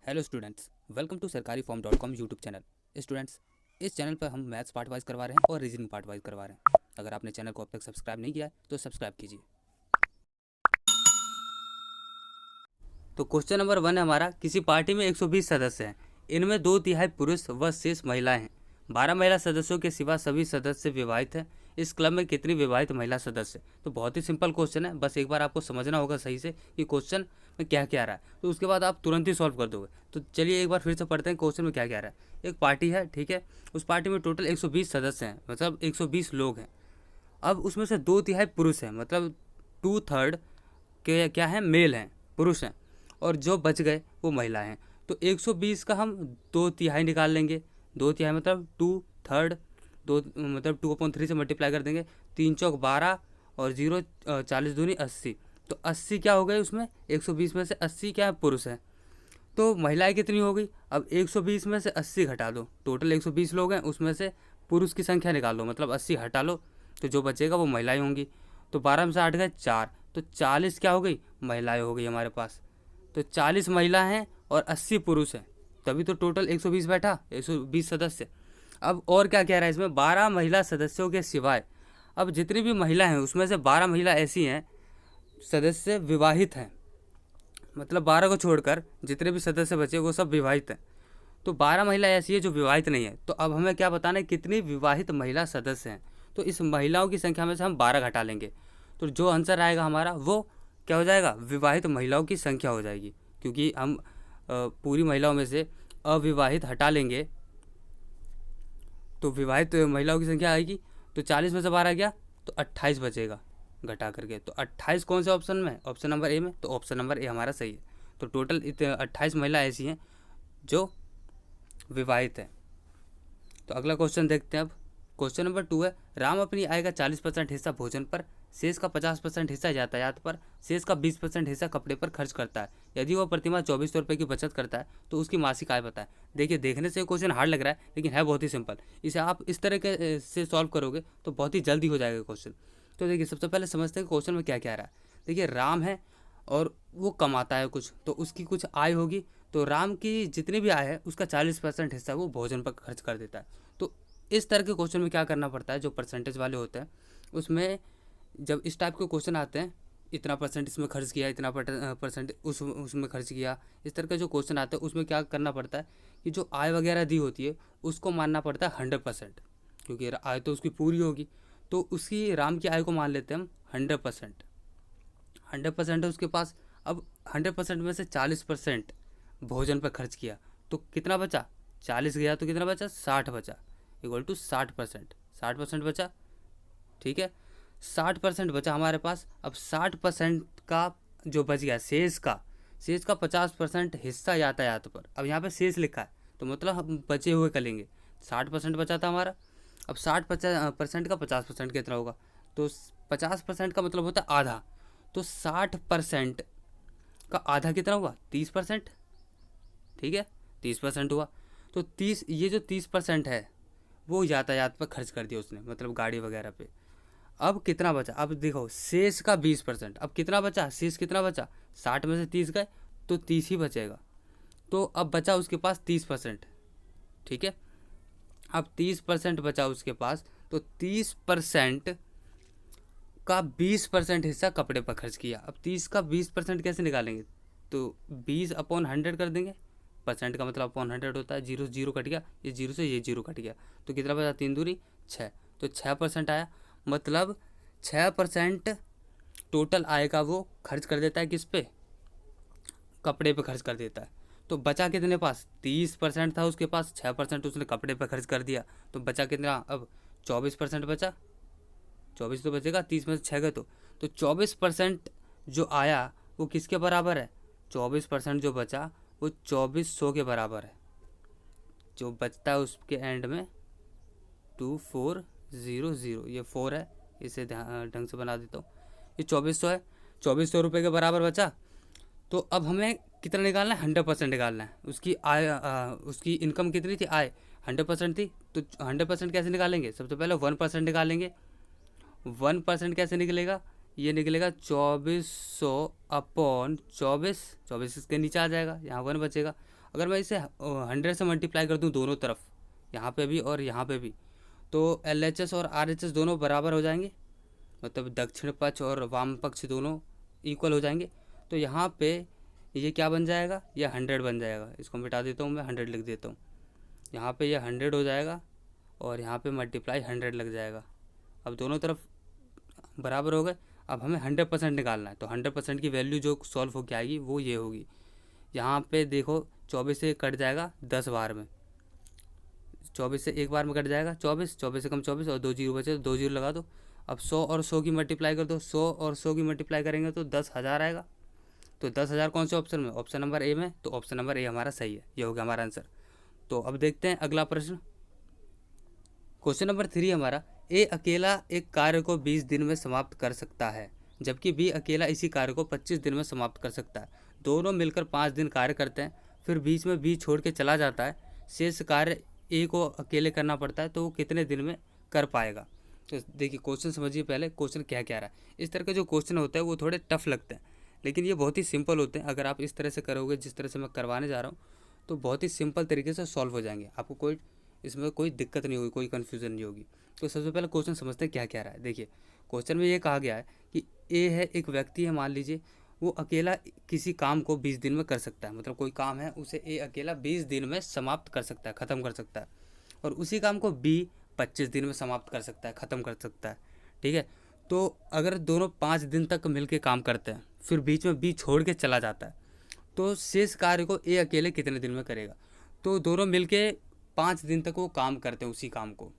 Hello students, welcome to सरकारीफॉर्म.com YouTube channel. Students, इस channel पर हम मैथ्स पार्ट वाइज करवा रहे हैं और रीजनिंग पार्ट वाइज करवा रहे हैं। अगर आपने चैनल को अब तक सब्सक्राइब नहीं किया है तो सब्सक्राइब कीजिए। तो क्वेश्चन नंबर 1 है हमारा, किसी पार्टी में 120 सदस्य हैं, इनमें 2/3 पुरुष व शेष महिलाएं हैं। 12 महिला सदस्यों के सिवा सभी सदस्य विवाहित हैं। इस क्लब में कितनी विवाहित महिला सदस्य? तो बहुत ही सिंपल क्वेश्चन है, बस एक बार आपको समझना होगा सही से कि क्वेश्चन में क्या क्या आ रहा है, तो उसके बाद आप तुरंत ही सॉल्व कर दोगे। तो चलिए एक बार फिर से पढ़ते हैं क्वेश्चन में क्या क्या आ रहा है। एक पार्टी है, ठीक है, उस पार्टी में टोटल 120 सदस्य हैं, मतलब 120 लोग हैं। अब उसमें से 2/3 पुरुष हैं, मतलब 2/3 के क्या हैं, मेल हैं, पुरुष हैं, और जो बच गए वो महिलाएं हैं। तो 120 का हम 2/3 निकाल लेंगे। 2/3 मतलब 2/3, दो मतलब 2/3 से मल्टीप्लाई कर देंगे। 3 चौक 12 और 0 40 दूनी 80। तो 80 क्या हो गए उसमें, 120 में से 80 क्या है, पुरुष हैं। तो महिलाएं कितनी हो गई? अब 120 में से 80 घटा दो, टोटल 120 लोग हैं, उसमें से पुरुष की संख्या निकाल लो, मतलब 80 हटा लो, तो जो बचेगा वो महिलाएं होंगी। तो 12 में से 8 गए 4, तो 40 क्या हो गई, महिलाएं हो गई हमारे पास। तो 40 महिला हैं और 80 पुरुष हैं, तभी तो टोटल 120 बैठा, 120 सदस्य। अब और क्या कह रहा है इसमें, 12 महिला सदस्यों के सिवाय, अब जितनी भी महिला हैं उसमें से 12 महिला ऐसी हैं सदस्य विवाहित हैं, मतलब 12 को छोड़कर जितने भी सदस्य बचे वो सब विवाहित हैं। तो 12 महिला ऐसी है जो विवाहित नहीं है। तो अब हमें क्या बताना है, कितनी विवाहित महिला सदस्य हैं। तो इस महिलाओं की संख्या में से हम 12 घटा लेंगे, तो जो आंसर आएगा हमारा वो क्या हो जाएगा, विवाहित महिलाओं की संख्या हो जाएगी। क्योंकि हम पूरी महिलाओं में से अविवाहित हटा लेंगे तो विवाहित महिलाओं की संख्या आएगी। तो 40 में से 12 गया तो 28 बचेगा घटा करके। तो 28 कौन से ऑप्शन में है, ऑप्शन नंबर ए में। तो ऑप्शन नंबर ए हमारा सही है। तो टोटल 28 महिला ऐसी हैं जो विवाहित है। तो अगला क्वेश्चन देखते हैं अब। क्वेश्चन नंबर 2 है, राम अपनी आय का 40% हिस्सा भोजन पर, शेष का 50% हिस्सा यातायात पर, शेष का 20% हिस्सा कपड़े पर खर्च करता है। यदि वह प्रतिमाह 2400 रुपये की बचत करता है तो उसकी मासिक आय बताएं। देखिए, देखने से क्वेश्चन हार्ड लग रहा है लेकिन है बहुत ही सिंपल। इसे आप इस तरह के से सॉल्व करोगे तो बहुत ही जल्दी हो जाएगा क्वेश्चन। तो देखिए, सबसे पहले समझते हैं क्वेश्चन में क्या क्या आ रहा है। देखिए, राम है और वो कमाता है कुछ, तो उसकी कुछ आय होगी। तो राम की जितनी भी आय है उसका 40% हिस्सा वो भोजन पर खर्च कर देता है। तो इस तरह के क्वेश्चन में क्या करना पड़ता है, जो परसेंटेज वाले होते हैं उसमें जब इस टाइप के क्वेश्चन आते हैं, इतना परसेंट इसमें खर्च किया, इतना परसेंट उसमें खर्च किया, इस तरह के जो क्वेश्चन आते हैं उसमें क्या करना पड़ता है कि जो आय वगैरह दी होती है उसको मानना पड़ता है 100%, क्योंकि आय तो उसकी पूरी होगी। तो उसकी राम की आय को मान लेते हैं हम 100%। 100% है उसके पास। अब 100% में से 40% भोजन पर खर्च किया तो कितना बचा, 40 गया तो कितना बचा, 60 बचा, इक्वल टू 60%। 60% बचा, ठीक है, 60% बचा हमारे पास। अब 60% का जो बच गया, शेष का 50% हिस्सा यातायात पर। अब यहाँ पे शेष लिखा है तो मतलब हम बचे हुए कर लेंगे। 60% बचा था हमारा। अब 60% का 50% कितना होगा, तो 50% का मतलब होता है आधा। तो 60% का आधा कितना हुआ, 30%, ठीक है, 30% हुआ। तो 30, ये जो 30% है वो यातायात पर खर्च कर दिया उसने, मतलब गाड़ी वगैरह पे। अब कितना बचा, अब देखो शेष का 20%। अब कितना बचा, शेष कितना बचा, 60 में से 30 गए तो 30 ही बचेगा। तो अब बचा उसके पास 30%, ठीक है। अब 30% बचा उसके पास, तो 30% का 20% हिस्सा कपड़े पर खर्च किया। अब 30 का 20% कैसे निकालेंगे, तो 20/100 कर देंगे। परसेंट का मतलब अपॉन 100 होता है, जीरो जीरो कट गया, ये जीरो से ये जीरो कट गया, तो कितना बचा, 3 दूनी 6, तो 6% आया। मतलब 6% टोटल आय का वो खर्च कर देता है, किस पे, कपड़े पे खर्च कर देता है। तो बचा कितने पास, 30% था उसके पास, 6% उसने कपड़े पे खर्च कर दिया, तो बचा कितना, अब 24% बचा। 24 तो बचेगा, 30 में से 6 गए तो 24% जो आया वो किसके बराबर है, 24% जो बचा वो 2400 के बराबर है। जो बचता है उसके एंड में 2400, ये 4 है, इसे ढंग से बना देता हूँ, ये 2400 है, 2400 रुपये के बराबर बचा। तो अब हमें कितना निकालना है, 100% निकालना है। उसकी आय उसकी इनकम कितनी थी, आय 100% थी। तो 100% कैसे निकालेंगे, सबसे पहले 1% निकालेंगे। 1% कैसे निकलेगा, ये निकलेगा 2400 अपॉन 24, 24 इसके नीचे आ जाएगा, यहाँ 1 बचेगा। अगर मैं इसे 100 से मल्टीप्लाई कर दूँ दोनों तरफ, यहाँ पे भी और यहाँ पे भी, तो LHS और RHS दोनों बराबर हो जाएंगे, मतलब दक्षिण पक्ष और वाम पक्ष दोनों इक्वल हो जाएंगे। तो यहाँ पे ये क्या बन जाएगा, ये 100 बन जाएगा। इसको मिटा देता हूँ मैं, 100 लिख देता हूँ। यहाँ पे ये 100 हो जाएगा और यहाँ पे मल्टीप्लाई 100 लग जाएगा। अब दोनों तरफ बराबर हो गए। अब हमें 100% निकालना है, तो 100% की वैल्यू जो सॉल्व होकर आएगी वो ये होगी। यहाँ पे देखो 24 से कट जाएगा 10 बार में, 24 से एक बार में कट जाएगा 24, 24 से कम 24 और 2 जीरो बचे तो 2 जीरो लगा दो। अब 100 और 100 की मल्टीप्लाई कर दो, 100 और 100 की मल्टीप्लाई करेंगे तो 10,000 आएगा। तो 10,000 कौन से ऑप्शन में, ऑप्शन नंबर ए में, तो ऑप्शन नंबर ए हमारा सही है, ये हो गया हमारा आंसर। तो अब देखते हैं अगला प्रश्न। क्वेश्चन नंबर 3 हमारा, ए अकेला एक कार्य को 20 दिन में समाप्त कर सकता है, जबकि बी अकेला इसी कार्य को 25 दिन में समाप्त कर सकता है। दोनों मिलकर 5 दिन कार्य करते हैं, फिर बीच में बी छोड़ के चला जाता है। शेष कार्य ए को अकेले करना पड़ता है, तो वो कितने दिन में कर पाएगा। तो देखिए क्वेश्चन समझिए पहले, क्वेश्चन क्या क्या रहा है। इस तरह के जो क्वेश्चन होते हैं वो थोड़े टफ लगते हैं, लेकिन ये बहुत ही सिंपल होते हैं। अगर आप इस तरह से करोगे जिस तरह से मैं करवाने जा रहा हूँ, तो बहुत ही सिंपल तरीके से सॉल्व हो जाएंगे। आपको कोई इसमें कोई दिक्कत नहीं होगी, कोई कन्फ्यूज़न नहीं होगी। तो सबसे पहले क्वेश्चन समझते हैं क्या क्या रहा है। देखिए क्वेश्चन में ये कहा गया है कि ए है, एक व्यक्ति है, मान लीजिए वो अकेला किसी काम को 20 दिन में कर सकता है। मतलब कोई काम है उसे ए अकेला 20 दिन में समाप्त कर सकता है, ख़त्म कर सकता है। और उसी काम को बी 25 दिन में समाप्त कर सकता है, ख़त्म कर सकता है। ठीक है, तो अगर दोनों 5 दिन तक मिलके काम करते हैं, फिर बीच में बी छोड़ के चला जाता है, तो शेष कार्य को ए अकेले कितने दिन में करेगा। तो दोनों मिलके 5 दिन तक वो काम करते हैं उसी काम को,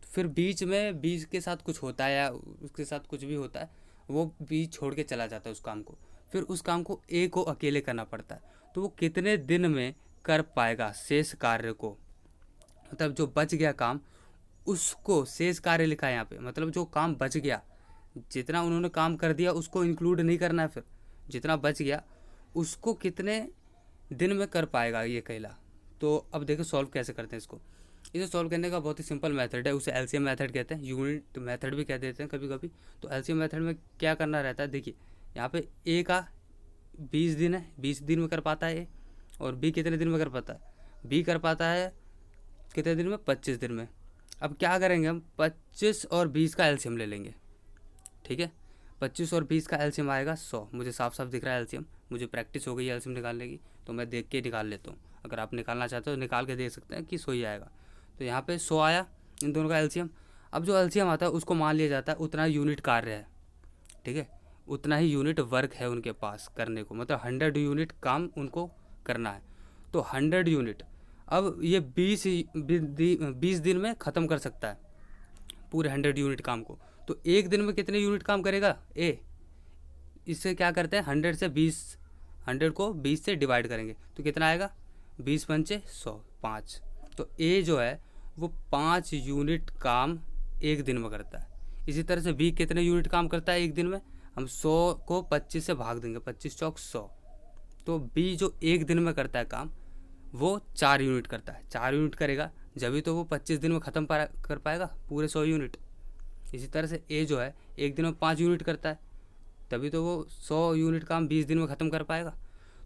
फिर बीच में बी के साथ कुछ होता है या उसके साथ कुछ भी होता है, वो बी छोड़ के चला जाता है उस काम को, फिर उस काम को ए को अकेले करना पड़ता है। तो वो कितने दिन में कर पाएगा शेष कार्य को, मतलब जो बच गया काम उसको शेष कार्य लिखा है यहाँ पे, मतलब जो काम बच गया, जितना उन्होंने काम कर दिया उसको इंक्लूड नहीं करना है, फिर जितना बच गया उसको कितने दिन में कर पाएगा ये कहला। तो अब देखो सॉल्व कैसे करते हैं इसको। इसे सॉल्व करने का बहुत ही सिंपल मेथड है, उसे एलसीएम मेथड कहते हैं, यूनिट मेथड भी कह देते हैं कभी कभी। तो एलसीएम मेथड में क्या करना रहता है, देखिए यहाँ पे ए का 20 दिन है, 20 दिन में कर पाता है ए, और बी कितने दिन में कर पाता है, बी कर पाता है कितने दिन में, 25 दिन में। अब क्या करेंगे हम, 25 और 20 का एलसीएम ले लेंगे। ठीक है, 25 और 20 का एलसीएम आएगा 100। मुझे साफ साफ दिख रहा है एलसीएम, मुझे प्रैक्टिस हो गई है एलसीएम निकालने की, तो मैं देख के निकाल लेता हूँ। अगर आप निकालना चाहते हो तो निकाल के देख सकते हैं कि 100 ही आएगा। तो यहाँ पे 100 आया इन दोनों का एलसीएम। अब जो एलसीएम आता है उसको मान लिया जाता है उतना यूनिट कार्य है। ठीक है, उतना ही यूनिट वर्क है उनके पास करने को, मतलब 100 यूनिट काम उनको करना है। तो 100 यूनिट, अब ये 20 दिन में ख़त्म कर सकता है पूरे 100 यूनिट काम को। तो एक दिन में कितने यूनिट काम करेगा ए, इससे क्या करते हैं 100 से 20, 100 को 20 से डिवाइड करेंगे तो कितना आएगा, 20 पंचे 100, 5। तो ए जो है वो 5 यूनिट काम एक दिन में करता है। इसी तरह से बी कितने यूनिट काम करता है एक दिन में, हम 100 को 25 से भाग देंगे, 25 चौक 100। तो बी जो एक दिन में करता है काम वो 4 यूनिट करता है, 4 यूनिट करेगा जब भी तो वो 25 दिन में ख़त्म कर पाएगा पूरे 100 यूनिट। इसी तरह से ए जो है एक दिन में 5 यूनिट करता है, तभी तो वो 100 यूनिट काम 20 दिन में ख़त्म कर पाएगा।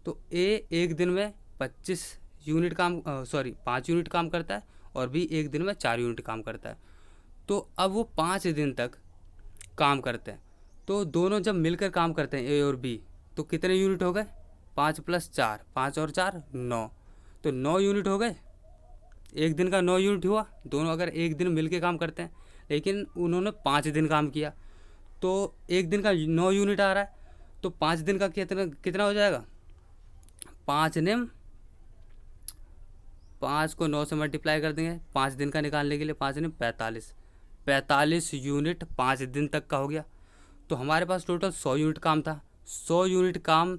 तो ए एक दिन में 25 यूनिट काम 5 यूनिट काम करता है, और बी एक दिन में 4 यूनिट काम करता है। तो अब वो 5 दिन तक काम करते हैं। तो दोनों जब मिलकर काम करते हैं ए और बी, तो कितने यूनिट हो गए, 5 + 4, 5 और 4 9, तो 9 यूनिट हो गए। एक दिन का 9 यूनिट हुआ, दोनों अगर एक दिन मिलके काम करते हैं, लेकिन उन्होंने 5 दिन काम किया, तो एक दिन का 9 यूनिट आ रहा है। तो 5 दिन का कितना हो जाएगा, 5 निम 5 को 9 से मल्टीप्लाई कर देंगे 5 दिन का निकालने के लिए, 5 निम 45 यूनिट 5 दिन तक का हो गया। तो हमारे पास टोटल 100 यूनिट काम था, 100 यूनिट काम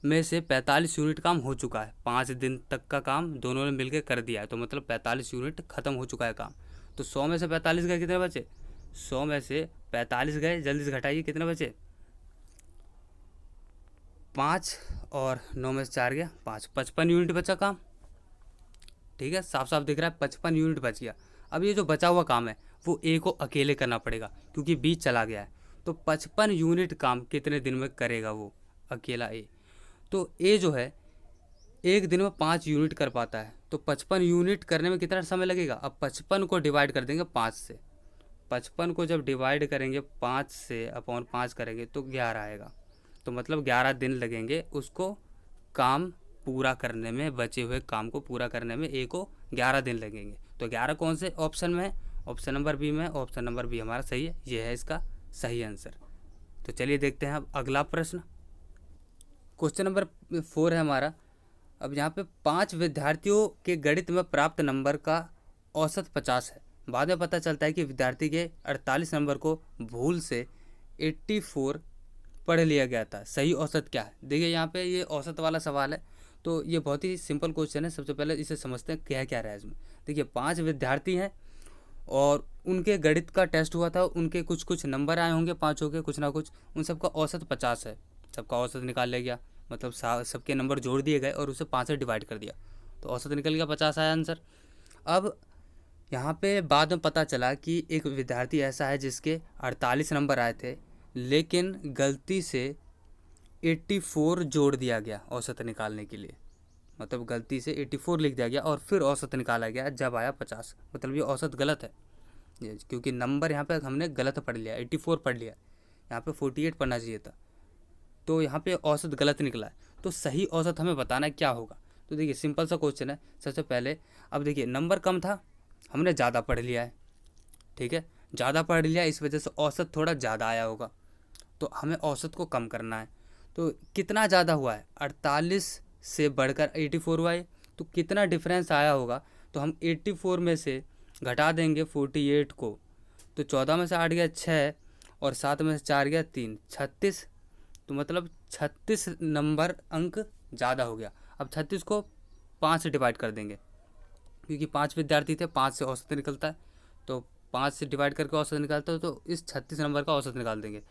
में से 45 यूनिट काम हो चुका है, 5 दिन तक का काम दोनों ने मिलकर कर दिया है, तो मतलब 45 यूनिट ख़त्म हो चुका है काम। तो 100 में से 45 गए, कितने बचे, 100 में से 45 गए, जल्दी से घटाइए कितने बचे, 5 और 9 में से 4 गया 5, 55 यूनिट बचा काम। ठीक है, साफ साफ दिख रहा है 55 यूनिट बच गया। अब ये जो बचा हुआ काम है वो ए को अकेले करना पड़ेगा क्योंकि बी चला गया है। तो 55 यूनिट काम कितने दिन में करेगा वो अकेला ए। तो ए जो है एक दिन में 5 यूनिट कर पाता है, तो 55 यूनिट करने में कितना समय लगेगा। अब 55 को डिवाइड कर देंगे 5 से, 55 को जब डिवाइड करेंगे 5 से अपॉन 5 करेंगे तो 11 आएगा। तो मतलब 11 दिन लगेंगे उसको काम पूरा करने में, बचे हुए काम को पूरा करने में ए को 11 दिन लगेंगे। तो 11 कौन से ऑप्शन में है, ऑप्शन नंबर बी में। ऑप्शन नंबर बी हमारा सही है, ये है इसका सही आंसर। तो चलिए देखते हैं अब अगला प्रश्न। क्वेश्चन नंबर 4 है हमारा। अब यहाँ पे 5 विद्यार्थियों के गणित में प्राप्त नंबर का औसत 50 है। बाद में पता चलता है कि विद्यार्थी के 48 नंबर को भूल से 84 पढ़ लिया गया था, सही औसत क्या है। देखिए यहाँ पे ये औसत वाला सवाल है, तो ये बहुत ही सिंपल क्वेश्चन है। सबसे पहले इसे समझते हैं क्या क्या रहा है इसमें। देखिए 5 विद्यार्थी हैं और उनके गणित का टेस्ट हुआ था, उनके कुछ कुछ नंबर आए होंगे पाँचों के कुछ ना कुछ, उन सबका औसत 50 है। सबका औसत निकाल लिया गया, मतलब सबके नंबर जोड़ दिए गए और उसे 5 से डिवाइड कर दिया, तो औसत निकल गया 50 आया आंसर। अब यहाँ पे बाद में पता चला कि एक विद्यार्थी ऐसा है जिसके 48 नंबर आए थे, लेकिन गलती से 84 जोड़ दिया गया औसत निकालने के लिए। मतलब गलती से 84 लिख दिया गया और फिर औसत निकाला गया जब आया 50। मतलब ये औसत गलत है, ये क्योंकि नंबर यहाँ पे हमने गलत पढ़ लिया, 84 पढ़ लिया, यहाँ पे 48 पढ़ना चाहिए था, तो यहाँ पे औसत गलत निकला है। तो सही औसत हमें बताना है क्या होगा। तो देखिए सिंपल सा क्वेश्चन है। सबसे पहले अब देखिए नंबर कम था, हमने ज़्यादा पढ़ लिया है, ठीक है, ज़्यादा पढ़ लिया, इस वजह से औसत थोड़ा ज़्यादा आया होगा। तो हमें औसत को कम करना है। तो कितना ज़्यादा हुआ है, 48 से बढ़कर 84 हुआ है, तो कितना डिफरेंस आया होगा। तो हम 84 में से घटा देंगे 48 को, तो 14 में से 8 गया 6 और 7 में से 4 गया 3, 36। तो मतलब 36 नंबर अंक ज़्यादा हो गया। अब 36 को 5 से डिवाइड कर देंगे, क्योंकि 5 विद्यार्थी थे, 5 से औसत निकलता है, तो 5 से डिवाइड करके औसत निकालता है, तो इस 36 नंबर का औसत निकाल देंगे।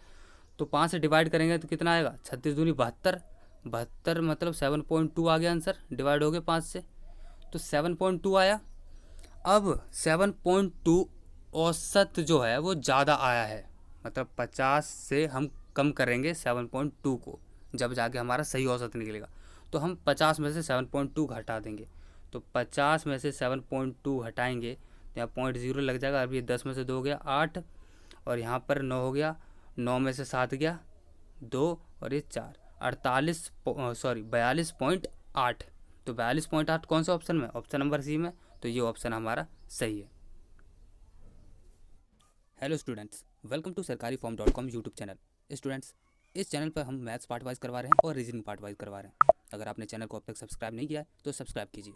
तो 5 से डिवाइड करेंगे तो कितना आएगा, 36 दूनी 72, 72 मतलब 7.2 आ गया आंसर, डिवाइड हो गए 5 से, तो 7.2 आया। अब 7.2 औसत जो है वो ज़्यादा आया है, मतलब 50 से हम कम करेंगे 7.2 को, जब जाके हमारा सही औसत निकलेगा। तो हम 50 में से 7.2 घटा देंगे, तो 50 में से 7.2 हटाएंगे तो यहाँ 0.0 लग जाएगा। अभी 10 में से 2 गया 8 और यहाँ पर 9 हो गया, 9 में से 7 गया 2 और ये 4, 42.8। तो 42.8 कौन सा ऑप्शन में, ऑप्शन नंबर सी में, तो ये ऑप्शन हमारा सही है। Hello students, welcome to sarkariform.com YouTube channel. Students, इस चैनल पर हम मैथ्स पार्ट वाइज करवा रहे हैं और रीजनिंग पार्ट वाइज करवा रहे हैं। अगर आपने चैनल को अब तक सब्सक्राइब नहीं किया है तो सब्सक्राइब कीजिए।